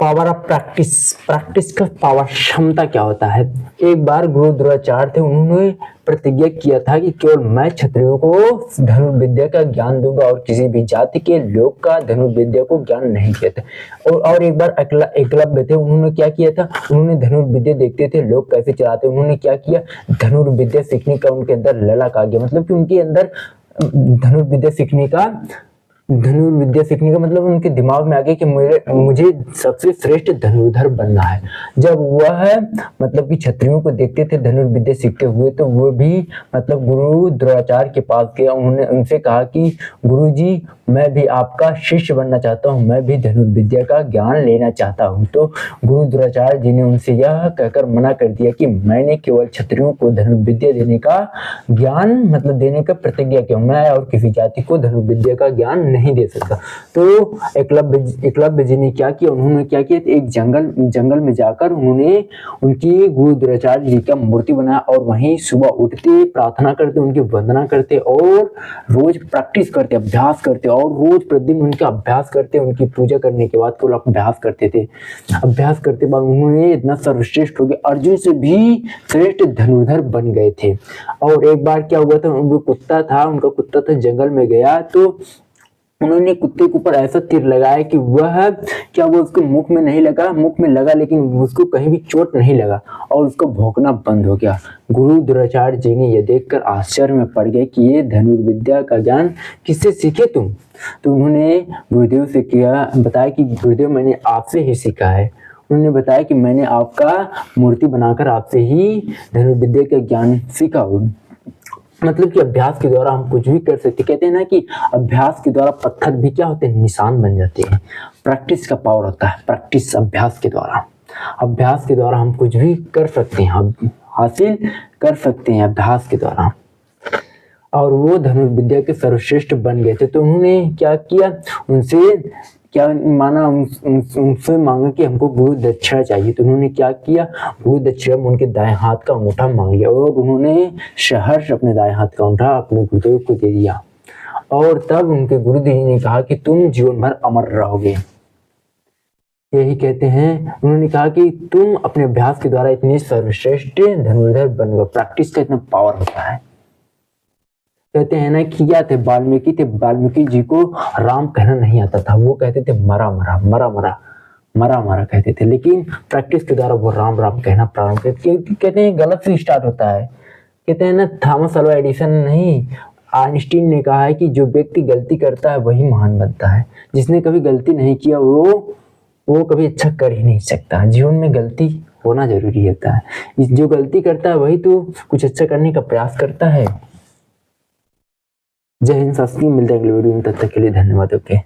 Power of practice. Practice का power, क्षमता क्या होता है। एक बार गुरु द्रोणाचार्य थे, उन्होंने प्रतिज्ञा किया था कि केवल मैं क्षत्रियों को धनुर्विद्या का ज्ञान दूंगा और किसी भी जाति के लोग का धनुर्विद्या को ज्ञान नहीं दिया था। और एक बार एकलव्य थे, उन्होंने क्या किया था, उन्होंने धनुर्विद्या देखते थे लोग कैसे चलाते, उन्होंने क्या किया, धनुर्विद्या सीखने का उनके अंदर ललक आ गया। मतलब कि उनके अंदर धनुर्विद्या सीखने का मतलब उनके दिमाग में आ गया कि मुझे सबसे श्रेष्ठ धनुर्धर बनना है। जब वह मतलब कि क्षत्रियों को देखते थे धनुर्विद्या सीखते हुए, तो वो भी मतलब गुरु द्रोणाचार्य के पास गया। उन्होंने उनसे कहा कि गुरुजी, मैं भी आपका शिष्य बनना चाहता हूँ, मैं भी धनुर्विद्या का ज्ञान लेना चाहता हूँ। तो गुरु द्रोणाचार्य जी ने उनसे यह कहकर मना कर दिया कि मैंने केवल क्षत्रियों को धनुर्विद्या देने का ज्ञान मतलब देने का प्रतिज्ञा किया, मैं और किसी जाति को धनुर्विद्या का ज्ञान नहीं दे सकता। तो एकलव्य जी ने क्या किया, उन्होंने क्या किया, एक जंगल में जाकर उन्होंने उनकी गुरु द्रोणाचार्य जी का मूर्ति बनाया और वहीं सुबह उठते, प्रार्थना करते, उनकी वंदना करते और रोज प्रैक्टिस करते, अभ्यास करते और रोज प्रतिदिन उनका अभ्यास करते। उनकी पूजा करने के बाद केवल अभ्यास करते थे। अभ्यास करते बाद उन्होंने इतना सर्वश्रेष्ठ हो गए, अर्जुन से भी श्रेष्ठ धनुर्धर बन गए थे। और एक बार क्या हुआ था, उनका कुत्ता था जंगल में गया, तो उन्होंने कुत्ते के ऊपर ऐसा तीर लगाया कि वो उसके मुख में नहीं लगा, मुख में लगा लेकिन उसको कहीं भी चोट नहीं लगा और उसको भौंकना बंद हो गया। गुरु द्रोणाचार्य जी ने यह देखकर आश्चर्य में पड़ गए कि ये धनुर्विद्या का ज्ञान किससे सीखे तुम। तो उन्होंने गुरुदेव से बताया कि गुरुदेव, मैंने आपसे ही सीखा है। उन्होंने बताया कि मैंने आपका मूर्ति बनाकर आपसे ही धनुर्विद्या का ज्ञान सीखा। मतलब कि अभ्यास के द्वारा हम कुछ भी कर सकते। कहते हैं ना कि अभ्यास के द्वारा पत्थर भी क्या होते हैं, निशान बन जाते हैं। प्रैक्टिस का पावर होता है, प्रैक्टिस अभ्यास के द्वारा हम कुछ भी कर सकते हैं, हासिल कर सकते हैं अभ्यास के द्वारा। और वो धनुर्विद्या के सर्वश्रेष्ठ बन गए थे। तो उन्होंने क्या किया, उनसे मांगा कि हमको गुरु दक्षिणा चाहिए। तो उन्होंने क्या किया, गुरु दक्षिणा में उनके दाएं हाथ का अंगूठा मांग लिया और उन्होंने सहर्ष अपने दाएं हाथ का अंगूठा अपने गुरुदेव को दे दिया। और तब उनके गुरुदेव ने कहा कि तुम जीवन भर अमर रहोगे। यही कहते हैं, उन्होंने कहा कि तुम अपने अभ्यास के द्वारा इतने सर्वश्रेष्ठ धनुर्धर बन गए। प्रैक्टिस का इतना पावर होता है। कहते हैं ना कि क्या थे, वाल्मीकि जी को राम कहना नहीं आता था, वो कहते थे मरा मरा कहते थे। लेकिन प्रैक्टिस के द्वारा वो राम कहना प्रारंभ करते। कहते हैं गलत से स्टार्ट होता है। कहते हैं ना, थॉमस अल्वा एडिसन नहीं, आइंस्टीन ने कहा है कि जो व्यक्ति गलती करता है वही महान बनता है। जिसने कभी गलती नहीं किया वो कभी अच्छा कर ही नहीं सकता। जीवन में गलती होना जरूरी होता है। जो गलती करता है वही तो कुछ अच्छा करने का प्रयास करता है। जय हिंद, मिलते हैं अगले वीडियो में, तब तक के लिए धन्यवाद। ओके।